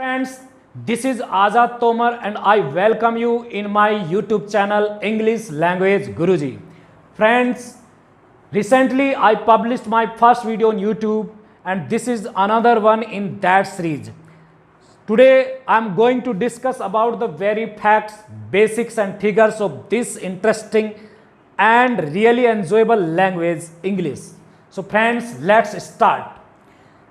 Friends, this is Azad Tomar and I welcome you in my YouTube channel English Language Guruji. Friends, recently I published my first video on YouTube and this is another one in that series. Today I am going to discuss about the very facts, basics and figures of this interesting and really enjoyable language English. So friends, let's start.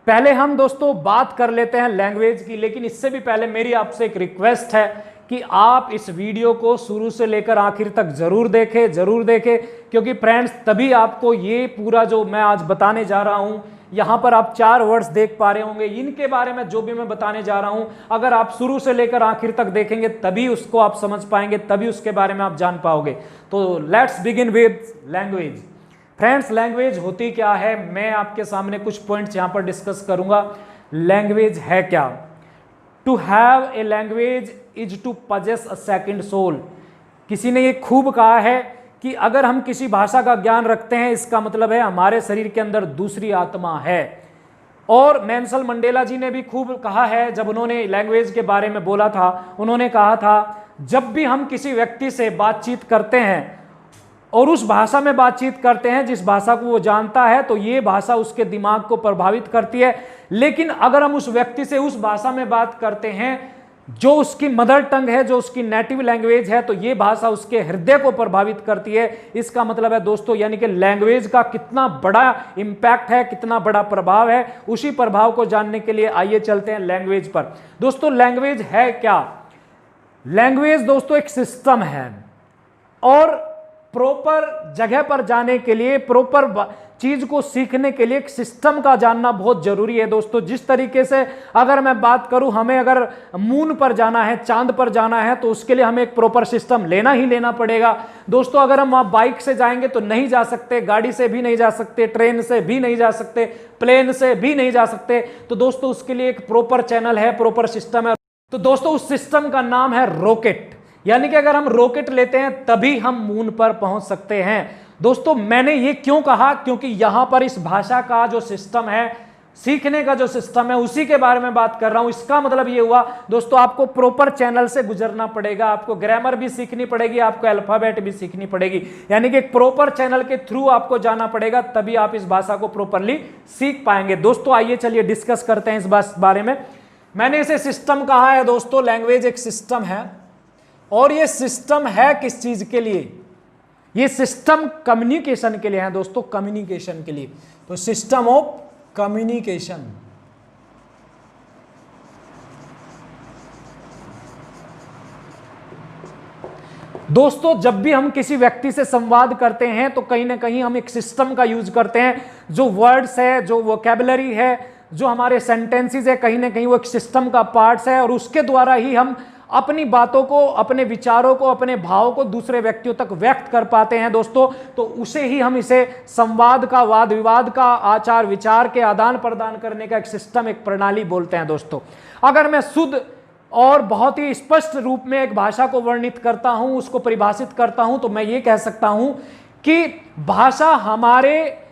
पहले हम दोस्तों बात कर लेते हैं language की, लेकिन इससे भी पहले मेरी आपसे एक रिक्वेस्ट है कि आप इस वीडियो को शुरू से लेकर आखिर तक जरूर देखें, क्योंकि फ्रेंड्स तभी आपको ये पूरा जो मैं आज बताने जा रहा हूं, यहां पर आप 4 वर्ड्स देख पा रहे होंगे, इनके बारे में जो भी मैं बताने जा रहा हूं, अगर आप शुरू से लेकर आखिर तक देखेंगे तभी उसको आप समझ पाएंगे, तभी उसके बारे में आप जान पाओगे। तो let's begin with language. Friends, language होती क्या है, मैं आपके सामने कुछ पॉइंट्स यहां पर डिस्कस करूंगा। लैंग्वेज है क्या? To have a language is to possess a second soul. किसी ने ये खूब कहा है कि अगर हम किसी भाषा का ज्ञान रखते हैं, इसका मतलब है हमारे शरीर के अंदर दूसरी आत्मा है। और नेल्सन मंडेला जी ने भी खूब कहा है, जब उन्होंने लैंग्वेज के बारे में बोला था, उन्होंने कहा था जब भी हम किसी व्यक्ति से बातचीत करते हैं और उस भाषा में बातचीत करते हैं जिस भाषा को वो जानता है, तो ये भाषा उसके दिमाग को प्रभावित करती है। लेकिन अगर हम उस व्यक्ति से उस भाषा में बात करते हैं जो उसकी मदर टंग है, जो उसकी नेटिव लैंग्वेज है, तो ये भाषा उसके हृदय को प्रभावित करती है। इसका मतलब है दोस्तों, यानी कि लैंग्वेज का कितना बड़ा इंपैक्ट है, कितना बड़ा प्रभाव है, उसी प्रभाव को जानने के लिए आइए चलते हैं लैंग्वेज पर। दोस्तों, लैंग्वेज है क्या? लैंग्वेज दोस्तों एक सिस्टम है और प्रॉपर जगह पर जाने के लिए, प्रॉपर चीज को सीखने के लिए एक सिस्टम का जानना बहुत जरूरी है दोस्तों। जिस तरीके से अगर मैं बात करूं, हमें अगर मून पर जाना है, चांद पर जाना है, तो उसके लिए हमें एक प्रॉपर सिस्टम लेना ही लेना पड़ेगा दोस्तों। अगर हम वहां बाइक से जाएंगे तो नहीं जा सकते, गाड़ी से भी नहीं जा सकते, ट्रेन से भी नहीं जा सकते, प्लेन से भी नहीं जा सकते। तो दोस्तों उसके लिए एक प्रॉपर चैनल है, प्रॉपर सिस्टम है। तो दोस्तों उस सिस्टम का नाम है रॉकेट। यानी कि अगर हम रॉकेट लेते हैं तभी हम मून पर पहुंच सकते हैं। दोस्तों मैंने ये क्यों कहा? क्योंकि यहां पर इस भाषा का जो सिस्टम है, सीखने का जो सिस्टम है, उसी के बारे में बात कर रहा हूं। इसका मतलब ये हुआ दोस्तों, आपको प्रॉपर चैनल से गुजरना पड़ेगा, आपको ग्रामर भी सीखनी पड़ेगी, आपको अल्फाबेट भी सीखनी पड़ेगी। यानी कि एक प्रॉपर चैनल के थ्रू आपको जाना पड़ेगा, तभी आप इस भाषा को प्रॉपरली सीख पाएंगे। दोस्तों आइए चलिए डिस्कस करते हैं इस बारे में। मैंने इसे सिस्टम कहा है दोस्तों। लैंग्वेज एक सिस्टम है और ये सिस्टम है किस चीज के लिए? ये सिस्टम कम्युनिकेशन के लिए है दोस्तों, कम्युनिकेशन के लिए। तो सिस्टम ऑफ कम्युनिकेशन। दोस्तों जब भी हम किसी व्यक्ति से संवाद करते हैं तो कहीं ना कहीं हम एक सिस्टम का यूज करते हैं। जो वर्ड्स है, जो वोकैबुलरी है, जो हमारे सेंटेंसेस है, कहीं ना कहीं वो एक सिस्टम का पार्ट्स है और उसके द्वारा ही हम अपनी बातों को, अपने विचारों को, अपने भावों को दूसरे व्यक्तियों तक व्यक्त कर पाते हैं दोस्तों। तो उसे ही हम इसे संवाद का, वाद विवाद का, आचार विचार के आदान प्रदान करने का एक सिस्टम, एक प्रणाली बोलते हैं दोस्तों। अगर मैं शुद्ध और बहुत ही स्पष्ट रूप में एक भाषा को वर्णित करता हूं, उसको परिभाषित करता हूं, तो मैं ये कह सकता हूं कि भाषा हमारे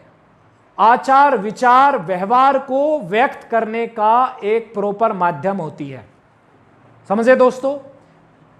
आचार विचार व्यवहार को व्यक्त करने का एक प्रॉपर माध्यम होती है। समझे दोस्तों?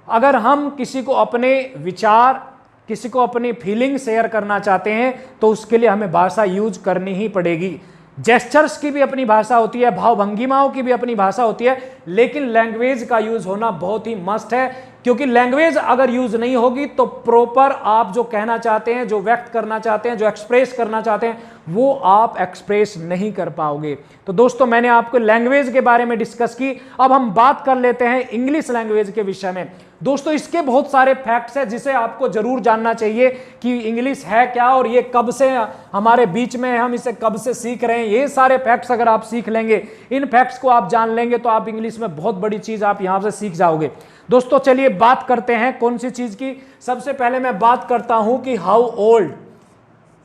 अगर हम किसी को अपने विचार, किसी को अपनी फीलिंग शेयर करना चाहते हैं तो उसके लिए हमें भाषा यूज करनी ही पड़ेगी। जेस्चर्स की भी अपनी भाषा होती है, भाव भंगिमाओं की भी अपनी भाषा होती है, लेकिन लैंग्वेज का यूज होना बहुत ही मस्ट है। क्योंकि लैंग्वेज अगर यूज नहीं होगी तो प्रॉपर आप जो कहना चाहते हैं, जो व्यक्त करना चाहते हैं, जो एक्सप्रेस करना चाहते हैं, वो आप एक्सप्रेस नहीं कर पाओगे। तो दोस्तों मैंने आपको लैंग्वेज के बारे में डिस्कस की। अब हम बात कर लेते हैं इंग्लिश लैंग्वेज के विषय में। दोस्तों इसके बहुत सारे फैक्ट्स हैं जिसे आपको जरूर जानना चाहिए कि इंग्लिश है क्या और ये कब से हमारे बीच में है, हम इसे कब से सीख रहे हैं। ये सारे फैक्ट्स अगर आप सीख लेंगे, इन फैक्ट्स को आप जान लेंगे, तो आप इंग्लिश में बहुत बड़ी चीज आप यहां से सीख जाओगे। दोस्तों चलिए बात करते हैं कौन सी चीज की। सबसे पहले मैं बात करता हूं कि हाउ ओल्ड,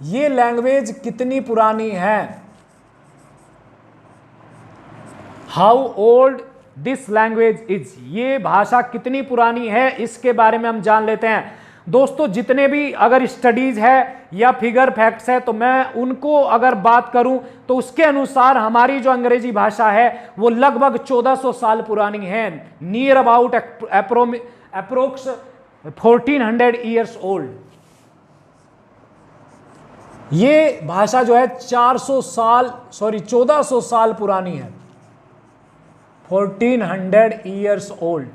ये लैंग्वेज कितनी पुरानी है। How old this language is, ये भाषा कितनी पुरानी है, इसके बारे में हम जान लेते हैं। दोस्तों जितने भी अगर स्टडीज है या फिगर फैक्ट्स है तो मैं उनको अगर बात करूं तो उसके अनुसार हमारी जो अंग्रेजी भाषा है वो लगभग 1400 साल पुरानी है, near about approx 1400 years old. ये भाषा जो है 1400 साल पुरानी है, 1400 ईयर्स ओल्ड।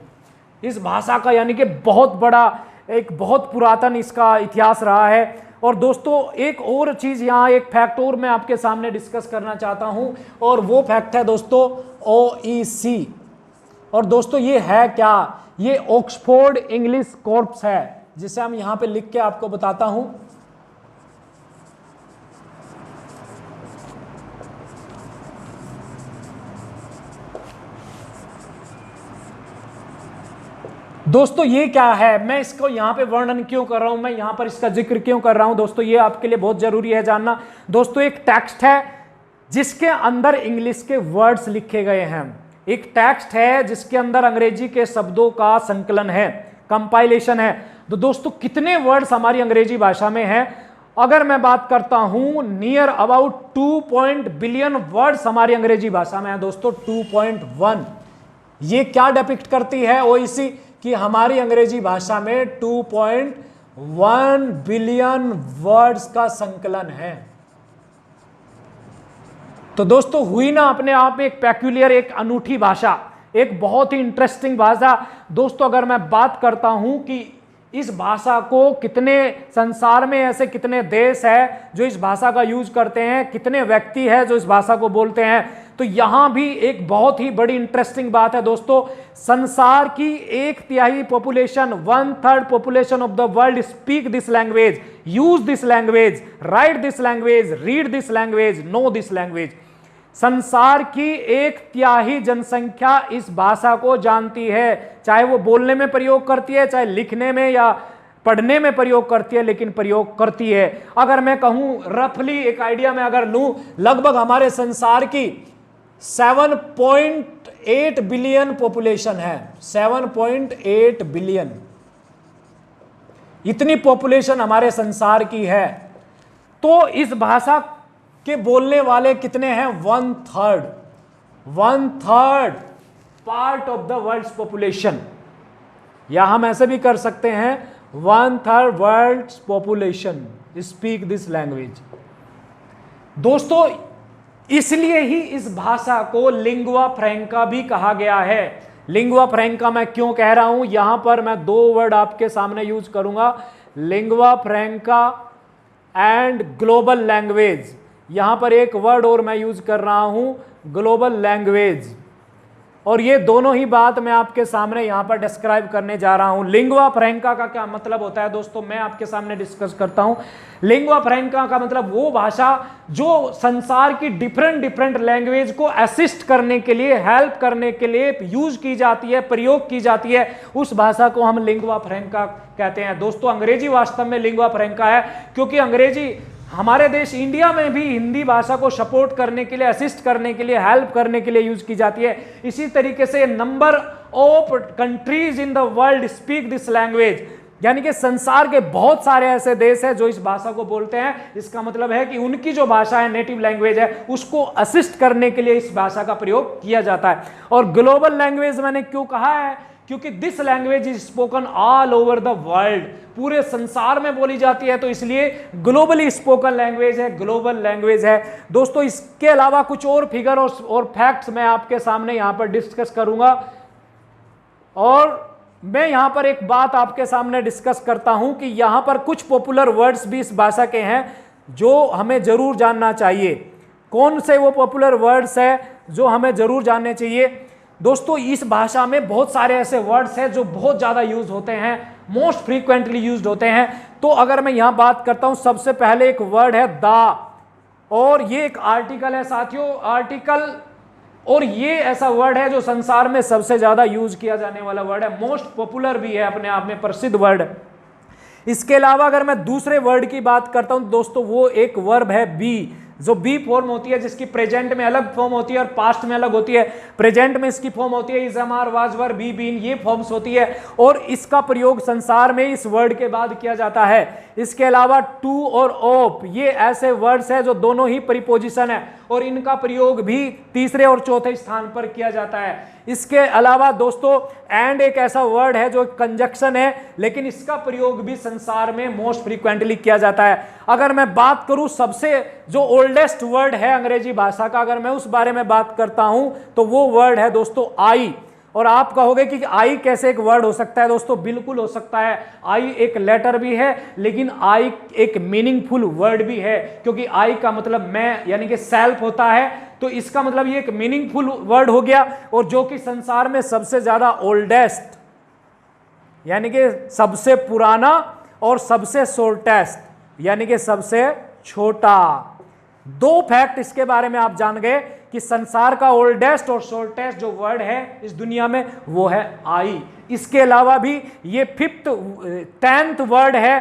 इस भाषा का यानी कि बहुत बड़ा एक बहुत पुरातन इसका इतिहास रहा है। और दोस्तों एक और चीज यहाँ, एक फैक्ट और मैं आपके सामने डिस्कस करना चाहता हूं, और वो फैक्ट है दोस्तों OEC। और दोस्तों ये है क्या? ये ऑक्सफोर्ड इंग्लिश कॉर्प्स है, जिसे हम यहां पे लिख के आपको बताता हूं। दोस्तों ये क्या है, मैं इसको यहां पे वर्णन क्यों कर रहा हूं, मैं यहां पर इसका जिक्र क्यों कर रहा हूं दोस्तों, ये आपके लिए बहुत जरूरी है जानना। दोस्तों एक टेक्स्ट है जिसके अंदर इंग्लिश के वर्ड्स लिखे गए हैं, एक टेक्स्ट है जिसके अंदर अंग्रेजी के शब्दों का संकलन है, कंपाइलेशन है। तो दोस्तों कितने वर्ड्स हमारी अंग्रेजी भाषा में हैं? अगर मैं बात करता हूं नियर अबाउट 2 बिलियन वर्ड्स हमारी अंग्रेजी भाषा में है दोस्तों, 2.1। ये क्या डिपिक्ट करती है OEC कि हमारी अंग्रेजी भाषा में 2.1 बिलियन वर्ड्स का संकलन है। तो दोस्तों हुई ना अपने आप में एक पेक्यूलियर, एक अनूठी भाषा, एक बहुत ही इंटरेस्टिंग भाषा। दोस्तों अगर मैं बात करता हूं कि इस भाषा को कितने संसार में ऐसे कितने देश है जो इस भाषा का यूज करते हैं, कितने व्यक्ति है जो इस भाषा को बोलते हैं, तो यहां भी एक बहुत ही बड़ी इंटरेस्टिंग बात है दोस्तों। संसार की 1/3 population, 1/3 population of the world speak this language, use this language, write this language, read this language, know this language. संसार की 1/3 जनसंख्या इस भाषा को जानती है, चाहे वो बोलने में प्रयोग करती है, चाहे लिखने में या पढ़ने में प्रयोग करती है, लेकिन प्रयोग करती है। अगर मैं कहूं रफली एक आइडिया में अगर लूं, लगभग हमारे संसार की 7.8 बिलियन पॉपुलेशन है, 7.8 बिलियन, इतनी पॉपुलेशन हमारे संसार की है। तो इस भाषा के बोलने वाले कितने हैं? 1/3 part of the world's population, या हम ऐसे भी कर सकते हैं 1/3 world's population speak this language. दोस्तों इसलिए ही इस भाषा को लिंगुआ फ्रैंका भी कहा गया है। लिंगुआ फ्रैंका मैं क्यों कह रहा हूं, यहां पर मैं 2 वर्ड आपके सामने यूज करूंगा, लिंगुआ फ्रैंका एंड ग्लोबल लैंग्वेज। यहां पर एक वर्ड और मैं यूज कर रहा हूं, ग्लोबल लैंग्वेज। और ये दोनों ही बात मैं आपके सामने यहां पर डिस्क्राइब करने जा रहा हूं। लिंगुआ फ्रैंका का क्या मतलब होता है दोस्तों, मैं आपके सामने डिस्कस करता हूं। लिंगुआ फ्रैंका का मतलब वो भाषा जो संसार की डिफरेंट लैंग्वेज को असिस्ट करने के लिए, हेल्प करने के लिए यूज की जाती है, प्रयोग की जाती है, उस भाषा को हम लिंगुआ फ्रैंका कहते हैं। दोस्तों अंग्रेजी वास्तव में लिंगुआ फ्रैंका है, क्योंकि अंग्रेजी हमारे देश इंडिया में भी हिंदी भाषा को सपोर्ट करने के लिए, असिस्ट करने के लिए, हेल्प करने के लिए यूज की जाती है। इसी तरीके से number of countries in the world speak this language, यानी कि संसार के बहुत सारे ऐसे देश हैं जो इस भाषा को बोलते हैं। इसका मतलब है कि उनकी जो भाषा है, नेटिव लैंग्वेज है, उसको असिस्ट करने के लिए इस भाषा का प्रयोग किया जाता है। और ग्लोबल लैंग्वेज मैंने क्यों कहा है, क्योंकि this language is spoken all over the world, पूरे संसार में बोली जाती है, तो इसलिए ग्लोबली स्पोकन लैंग्वेज है, ग्लोबल लैंग्वेज है। दोस्तों इसके अलावा कुछ और फिगर और फैक्ट्स मैं आपके सामने यहां पर डिस्कस करूंगा, और मैं यहां पर एक बात आपके सामने डिस्कस करता हूं कि यहां पर कुछ पॉपुलर वर्ड्स भी इस भाषा के हैं जो हमें जरूर जानना चाहिए। कौन से वो पॉपुलर वर्ड्स है जो हमें जरूर जानने चाहिए? दोस्तों इस भाषा में बहुत सारे ऐसे वर्ड्स हैं जो बहुत ज्यादा यूज होते हैं, मोस्ट फ्रीक्वेंटली यूज्ड होते हैं। तो अगर मैं यहां बात करता हूं, सबसे पहले एक वर्ड है द, और ये एक आर्टिकल है साथियों, आर्टिकल, और ये ऐसा वर्ड है जो संसार में सबसे ज्यादा यूज किया जाने वाला वर्ड है, मोस्ट पॉपुलर भी है, अपने आप में प्रसिद्ध वर्ड। इसके अलावा अगर मैं दूसरे वर्ड की बात करता हूं दोस्तों, वो एक वर्ब है बी, जो बी फॉर्म होती है, जिसकी प्रेजेंट में अलग फॉर्म होती है और पास्ट में अलग होती है। प्रेजेंट में इसकी फॉर्म होती है is, am, are, was, were, be, been, ये फॉर्म्स होती है और इसका प्रयोग संसार में इस वर्ड के बाद किया जाता है। इसके अलावा टू और ऑफ, ये ऐसे वर्ड्स है जो दोनों ही प्रीपोजिशन है और इनका प्रयोग भी तीसरे और चौथे स्थान पर किया जाता है। इसके अलावा दोस्तों एंड एक ऐसा वर्ड है जो कंजक्शन है, लेकिन इसका प्रयोग भी संसार में मोस्ट फ्रीक्वेंटली किया जाता है। अगर मैं बात करूं सबसे जो ओल्डेस्ट वर्ड है अंग्रेजी भाषा का, अगर मैं उस बारे में बात करता हूं तो वो वर्ड है दोस्तों आई। और आप कहोगे कि आई कैसे एक वर्ड हो सकता है? दोस्तों बिल्कुल हो सकता है। आई एक लेटर भी है, लेकिन आई एक मीनिंगफुल वर्ड भी है, क्योंकि आई का मतलब मैं यानी कि सेल्फ होता है, तो इसका मतलब ये एक मीनिंगफुल वर्ड हो गया। और जो कि संसार में सबसे ज्यादा ओल्डेस्ट यानी कि सबसे पुराना और सबसे शॉर्टेस्ट यानी कि सबसे छोटा, दो फैक्ट इसके बारे में आप जान गए कि संसार का ओल्डेस्ट और शॉर्टेस्ट जो वर्ड है इस दुनिया में वो है आई। इसके अलावा भी ये 10th वर्ड है,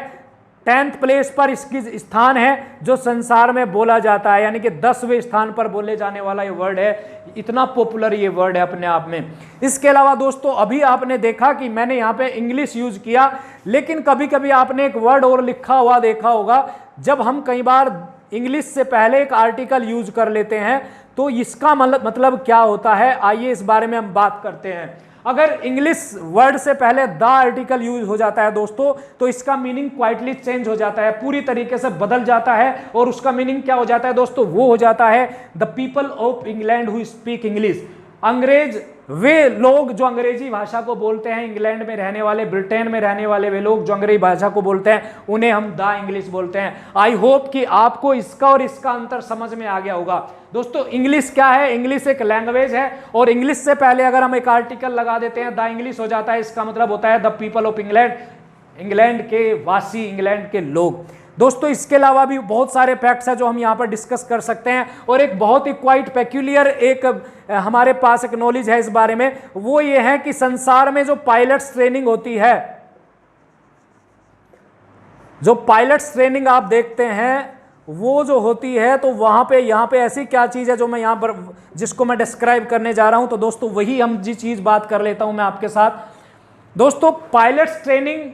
10th प्लेस पर इसकी स्थान है जो संसार में बोला जाता है, यानी कि 10वें स्थान पर बोले जाने वाला ये वर्ड है। इतना पॉपुलर ये वर्ड है अपने आप में। इसके अलावा दोस्तों अभी आपने देखा कि मैंने यहाँ पे इंग्लिश यूज किया, लेकिन कभी कभी आपने एक वर्ड और लिखा हुआ देखा होगा। जब हम कई बार इंग्लिश से पहले एक आर्टिकल यूज कर लेते हैं तो इसका मतलब क्या होता है, आइए इस बारे में हम बात करते हैं। अगर इंग्लिश वर्ड से पहले द आर्टिकल यूज हो जाता है दोस्तों, तो इसका मीनिंग क्वाइटली चेंज हो जाता है, पूरी तरीके से बदल जाता है। और उसका मीनिंग क्या हो जाता है दोस्तों? वो हो जाता है the people of England who speak English. अंग्रेज, वे लोग जो अंग्रेजी भाषा को बोलते हैं, इंग्लैंड में रहने वाले, ब्रिटेन में रहने वाले वे लोग जो अंग्रेजी भाषा को बोलते हैं, उन्हें हम द इंग्लिश बोलते हैं। आई होप कि आपको इसका और इसका अंतर समझ में आ गया होगा। दोस्तों इंग्लिश क्या है? इंग्लिश एक लैंग्वेज है और इंग्लिश से पहले अगर हम एक आर्टिकल लगा देते हैं द इंग्लिश हो जाता है। इसका मतलब होता है the people of England, England के वासी, इंग्लैंड के लोग। दोस्तों इसके अलावा भी बहुत सारे फैक्ट्स हैं जो हम यहाँ पर डिस्कस कर सकते हैं। और एक बहुत ही क्वाइट पेक्यूलियर एक हमारे पास एक नॉलेज है इस बारे में, वो ये है कि संसार में जो पायलट्स ट्रेनिंग होती है, जो पायलट्स ट्रेनिंग आप देखते हैं वो जो होती है, तो वहां पे यहाँ पे ऐसी क्या चीज है जो मैं यहाँ पर जिसको मैं डिस्क्राइब करने जा रहा हूं, तो दोस्तों वही हम जी चीज बात कर लेता हूं मैं आपके साथ। दोस्तों पायलट्स ट्रेनिंग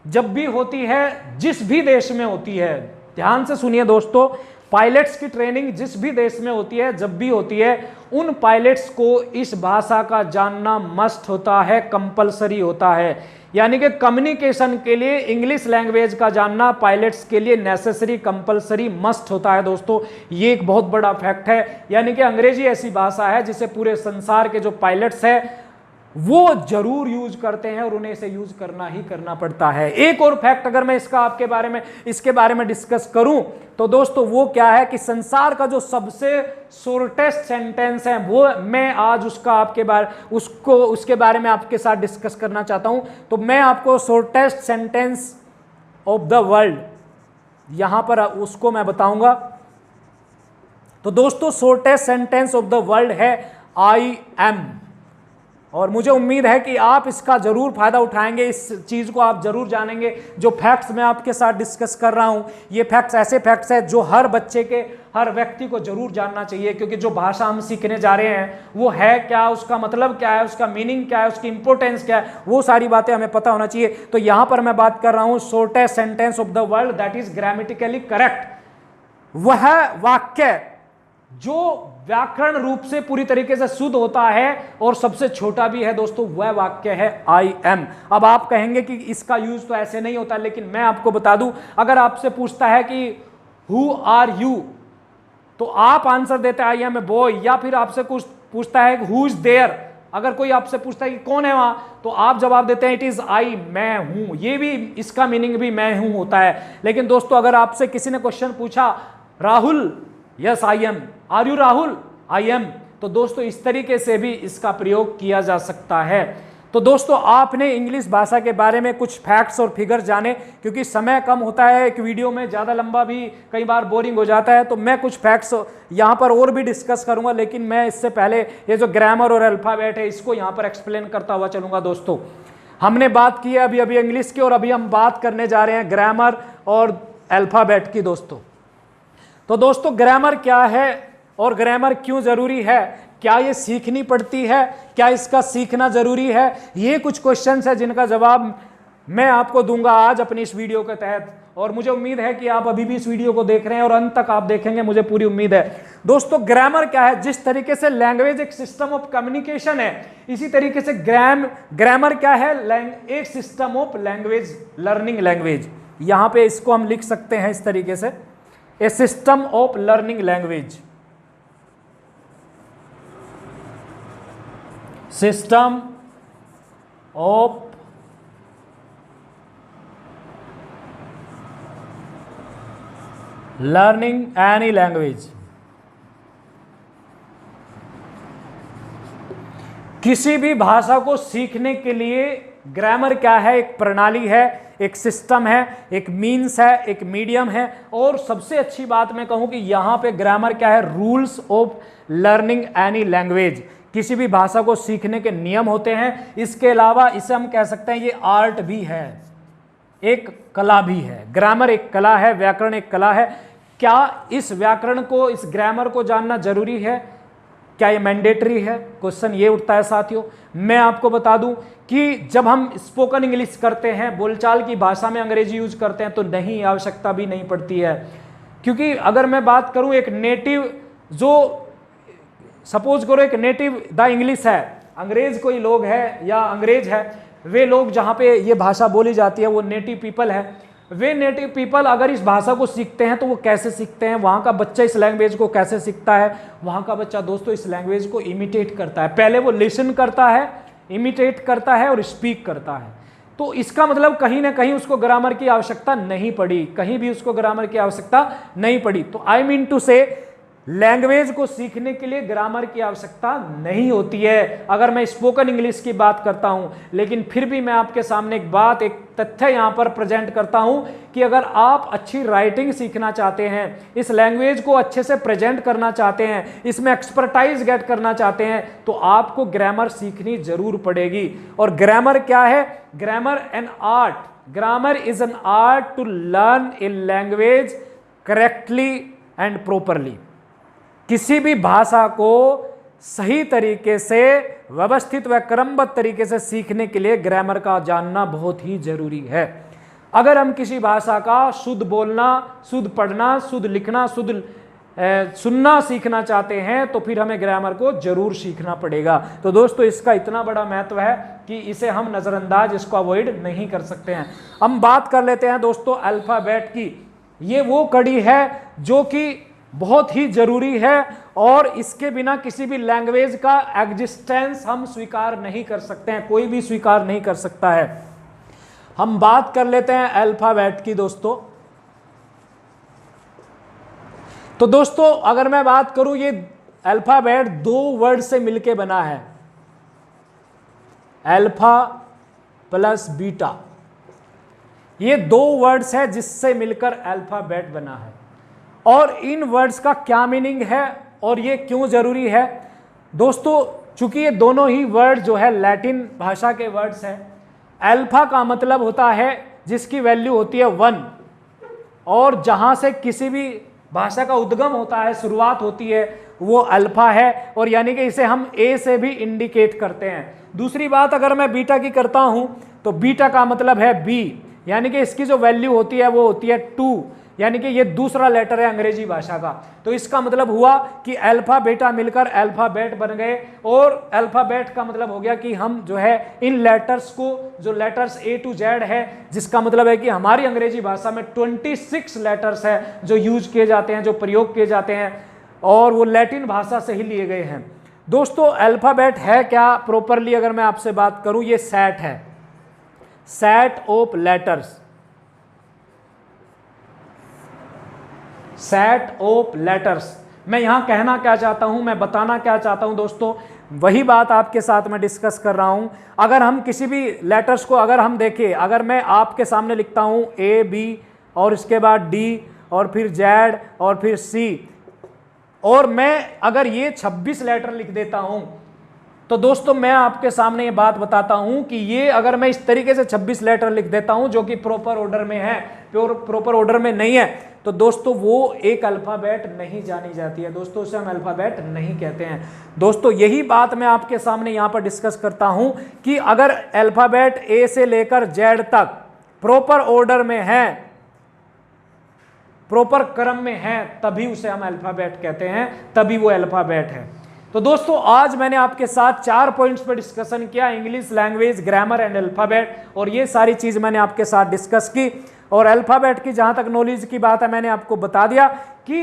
जब भी होती है, जिस भी देश में होती है, ध्यान से सुनिए दोस्तों, पायलट्स की ट्रेनिंग जिस भी देश में होती है, जब भी होती है, उन पायलट्स को इस भाषा का जानना मस्ट होता है, कंपलसरी होता है। यानी कि कम्युनिकेशन के लिए इंग्लिश लैंग्वेज का जानना पायलट्स के लिए नेसेसरी, कंपलसरी, मस्ट होता है दोस्तों। ये एक बहुत बड़ा फैक्ट है। यानी कि अंग्रेजी ऐसी भाषा है जिसे पूरे संसार के जो पायलट्स हैं वो जरूर यूज करते हैं और उन्हें इसे यूज करना ही करना पड़ता है। एक और फैक्ट अगर मैं इसके बारे में डिस्कस करूं तो दोस्तों वो क्या है कि संसार का जो सबसे शॉर्टेस्ट सेंटेंस है, वो मैं आज उसके बारे में आपके साथ डिस्कस करना चाहता हूं। तो मैं आपको shortest sentence of the world यहां पर उसको मैं बताऊंगा। तो दोस्तों shortest sentence of the world है आई एम। और मुझे उम्मीद है कि आप इसका जरूर फायदा उठाएंगे, इस चीज को आप जरूर जानेंगे। जो फैक्ट्स मैं आपके साथ डिस्कस कर रहा हूं, ये फैक्ट्स ऐसे फैक्ट्स हैं जो हर बच्चे के, हर व्यक्ति को जरूर जानना चाहिए, क्योंकि जो भाषा हम सीखने जा रहे हैं वो है क्या, उसका मतलब क्या है, उसका मीनिंग क्या है, उसकी इंपॉर्टेंस क्या है, वो सारी बातें हमें पता होना चाहिए। तो यहां पर मैं बात कर रहा हूं shortest sentence of the world that is grammatically correct. वह वाक्य जो व्याकरण रूप से पूरी तरीके से शुद्ध होता है और सबसे छोटा भी है दोस्तों, वह वाक्य है आई एम। अब आप कहेंगे कि इसका यूज तो ऐसे नहीं होता, लेकिन मैं आपको बता दूं, अगर आपसे पूछता है कि हु आर यू, तो आप आंसर देते हैं आई एम ए बॉय, या फिर आपसे कुछ पूछता है हु इज देयर, अगर कोई आपसे पूछता है कि कौन है वहां, तो आप जवाब देते हैं इट इज आई, मैं हूं। ये भी, इसका मीनिंग भी मैं हूं होता है। लेकिन दोस्तों अगर आपसे किसी ने क्वेश्चन पूछा Rahul, yes I am, are you Rahul, I am, तो दोस्तों इस तरीके से भी इसका प्रयोग किया जा सकता है। तो दोस्तों आपने इंग्लिश भाषा के बारे में कुछ फैक्ट्स और फिगर जाने, क्योंकि समय कम होता है, एक वीडियो में ज़्यादा लंबा भी कई बार बोरिंग हो जाता है, तो मैं कुछ फैक्ट्स यहाँ पर और भी डिस्कस करूँगा, लेकिन मैं इससे पहले ये जो ग्रामर और अल्फ़ाबेट है इसको यहाँ पर एक्सप्लेन करता हुआ चलूँगा। दोस्तों हमने बात की है अभी इंग्लिश की, और अभी हम बात करने जा रहे हैं ग्रामर और अल्फ़ाबेट की। दोस्तों तो दोस्तों ग्रामर क्या है और ग्रामर क्यों जरूरी है, क्या ये सीखनी पड़ती है, क्या इसका सीखना जरूरी है, ये कुछ क्वेश्चंस है जिनका जवाब मैं आपको दूंगा आज अपनी इस वीडियो के तहत। और मुझे उम्मीद है कि आप अभी भी इस वीडियो को देख रहे हैं और अंत तक आप देखेंगे, मुझे पूरी उम्मीद है। दोस्तों ग्रामर क्या है, जिस तरीके से लैंग्वेज एक सिस्टम ऑफ कम्युनिकेशन है, इसी तरीके से ग्रामर क्या है, एक system of language learning language. यहां पे इसको हम लिख सकते हैं इस तरीके से, a system of learning language, system of learning any language. किसी भी भाषा को सीखने के लिए ग्रामर क्या है, एक प्रणाली है, एक सिस्टम है, एक मीन्स है, एक मीडियम है। और सबसे अच्छी बात मैं कहूं कि यहां पे ग्रामर क्या है, rules of learning any language. किसी भी भाषा को सीखने के नियम होते हैं। इसके अलावा इसे हम कह सकते हैं ये आर्ट भी है, एक कला भी है। ग्रामर एक कला है, व्याकरण एक कला है। क्या इस व्याकरण को, इस ग्रामर को जानना जरूरी है, क्या ये मैंडेटरी है? क्वेश्चन ये उठता है साथियों। मैं आपको बता दूं कि जब हम स्पोकन इंग्लिश करते हैं, बोलचाल की भाषा में अंग्रेजी यूज करते हैं, तो नहीं, आवश्यकता भी नहीं पड़ती है। क्योंकि अगर मैं बात करूं एक नेटिव, जो सपोज करो एक नेटिव द इंग्लिश है, अंग्रेज कोई लोग है या अंग्रेज है, वे लोग जहां पे ये भाषा बोली जाती है वो नेटिव पीपल है। वे नेटिव पीपल अगर इस भाषा को सीखते हैं तो वो कैसे सीखते हैं, वहां का बच्चा इस लैंग्वेज को कैसे सीखता है? वहां का बच्चा दोस्तों इस लैंग्वेज को इमिटेट करता है। पहले वो लिसन करता है, इमिटेट करता है और स्पीक करता है। तो इसका मतलब कहीं ना कहीं उसको ग्रामर की आवश्यकता नहीं पड़ी, कहीं भी उसको ग्रामर की आवश्यकता नहीं पड़ी। तो आई मीन टू से लैंग्वेज को सीखने के लिए ग्रामर की आवश्यकता नहीं होती है, अगर मैं स्पोकन इंग्लिश की बात करता हूं। लेकिन फिर भी मैं आपके सामने एक बात, एक तथ्य यहां पर प्रेजेंट करता हूं कि अगर आप अच्छी राइटिंग सीखना चाहते हैं, इस लैंग्वेज को अच्छे से प्रेजेंट करना चाहते हैं, इसमें एक्सपर्टाइज गेट करना चाहते हैं, तो आपको ग्रामर सीखनी जरूर पड़ेगी। और ग्रामर क्या है? Grammar an art, grammar is an art to learn a language correctly and properly. किसी भी भाषा को सही तरीके से, व्यवस्थित व क्रमबद्ध तरीके से सीखने के लिए ग्रामर का जानना बहुत ही जरूरी है। अगर हम किसी भाषा का शुद्ध बोलना, शुद्ध पढ़ना, शुद्ध लिखना, शुद्ध सुनना सीखना चाहते हैं तो फिर हमें ग्रामर को जरूर सीखना पड़ेगा। तो दोस्तों इसका इतना बड़ा महत्व है कि इसे हम नजरअंदाज, इसको अवॉइड नहीं कर सकते हैं। हम बात कर लेते हैं दोस्तों अल्फाबेट की। ये वो कड़ी है जो कि बहुत ही जरूरी है और इसके बिना किसी भी लैंग्वेज का एग्जिस्टेंस हम स्वीकार नहीं कर सकते हैं, कोई भी स्वीकार नहीं कर सकता है। हम बात कर लेते हैं अल्फाबेट की दोस्तों। तो दोस्तों अगर मैं बात करूं, ये अल्फाबेट दो वर्ड से मिलके बना है, अल्फा प्लस बीटा। ये दो वर्ड्स है जिससे मिलकर अल्फाबेट बना है। और इन वर्ड्स का क्या मीनिंग है और ये क्यों जरूरी है? दोस्तों चूंकि ये दोनों ही वर्ड जो है लैटिन भाषा के वर्ड्स हैं। अल्फा का मतलब होता है जिसकी वैल्यू होती है 1, और जहां से किसी भी भाषा का उद्गम होता है, शुरुआत होती है, वो अल्फा है। और यानी कि इसे हम ए से भी इंडिकेट करते हैं। दूसरी बात अगर मैं बीटा की करता हूं तो बीटा का मतलब है बी, यानी कि इसकी जो वैल्यू होती है वो होती है 2, यानी कि ये दूसरा लेटर है अंग्रेजी भाषा का। तो इसका मतलब हुआ कि अल्फा बीटा मिलकर अल्फाबेट बन गए। और अल्फाबेट का मतलब हो गया कि हम जो है इन लेटर्स को, जो लेटर्स A to Z है, जिसका मतलब है कि हमारी अंग्रेजी भाषा में 26 लेटर्स है जो यूज किए जाते हैं, जो प्रयोग किए जाते हैं, और वो लैटिन भाषा से ही लिए गए हैं। दोस्तों अल्फाबेट है क्या प्रॉपरली अगर मैं आपसे बात करूं, ये सेट है, set of letters, set of letters. मैं यहां कहना क्या चाहता हूं, मैं बताना क्या चाहता हूं दोस्तों, वही बात आपके साथ मैं डिस्कस कर रहा हूं। अगर हम किसी भी लेटर्स को अगर हम देखें, अगर मैं आपके सामने लिखता हूं A B और इसके बाद D और फिर Z और फिर C, और मैं अगर ये 26 लेटर लिख देता हूं, तो दोस्तों मैं आपके सामने ये बात बताता हूं कि ये अगर मैं इस तरीके से 26 लेटर लिख देता हूं जो कि प्रॉपर ऑर्डर में है, प्योर प्रॉपर ऑर्डर में नहीं है, तो दोस्तों वो एक अल्फ़ाबेट नहीं जानी जाती है दोस्तों, उसे हम अल्फ़ाबेट नहीं कहते हैं। दोस्तों यही बात मैं आपके सामने यहाँ पर डिस्कस करता हूँ कि अगर अल्फ़ाबेट ए से लेकर जेड तक प्रॉपर ऑर्डर में है, प्रॉपर क्रम में है, तभी उसे हम अल्फ़ाबेट कहते हैं, तभी वो अल्फ़ाबेट है। तो दोस्तों आज मैंने आपके साथ 4 पॉइंट्स पर डिस्कशन किया, English language, grammar and alphabet, और ये सारी चीज़ मैंने आपके साथ डिस्कस की। और अल्फ़ाबेट की जहाँ तक नॉलेज की बात है मैंने आपको बता दिया कि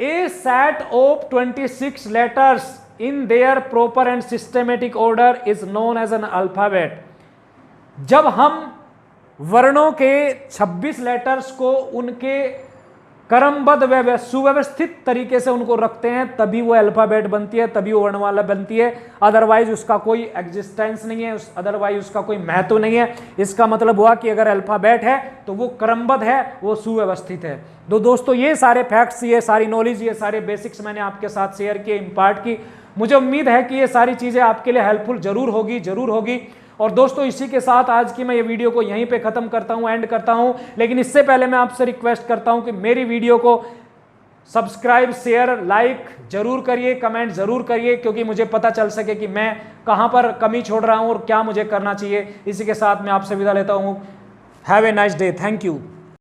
a set of 26 letters in their proper and systematic order is known as an alphabet. जब हम वर्णों के 26 लेटर्स को उनके क्रमबद्ध व सुव्यवस्थित तरीके से उनको रखते हैं, तभी वो अल्फ़ाबेट बनती है, तभी वो वर्णमाला बनती है। अदरवाइज उसका कोई एग्जिस्टेंस नहीं है, अदरवाइज उसका कोई महत्व नहीं है। इसका मतलब हुआ कि अगर अल्फ़ाबेट है तो वो क्रमबद्ध है, वो सुव्यवस्थित है। तो दोस्तों ये सारे फैक्ट्स, ये सारी नॉलेज, ये सारे बेसिक्स मैंने आपके साथ शेयर किए, इम्पार्ट की। मुझे उम्मीद है कि ये सारी चीज़ें आपके लिए हेल्पफुल जरूर होगी। और दोस्तों इसी के साथ आज की मैं ये वीडियो को यहीं पे ख़त्म करता हूँ, एंड करता हूँ। लेकिन इससे पहले मैं आपसे रिक्वेस्ट करता हूँ कि मेरी वीडियो को सब्सक्राइब, शेयर, लाइक जरूर करिए, कमेंट जरूर करिए, क्योंकि मुझे पता चल सके कि मैं कहाँ पर कमी छोड़ रहा हूँ और क्या मुझे करना चाहिए। इसी के साथ मैं आपसे विदा लेता हूँ। Have a nice day, thank you.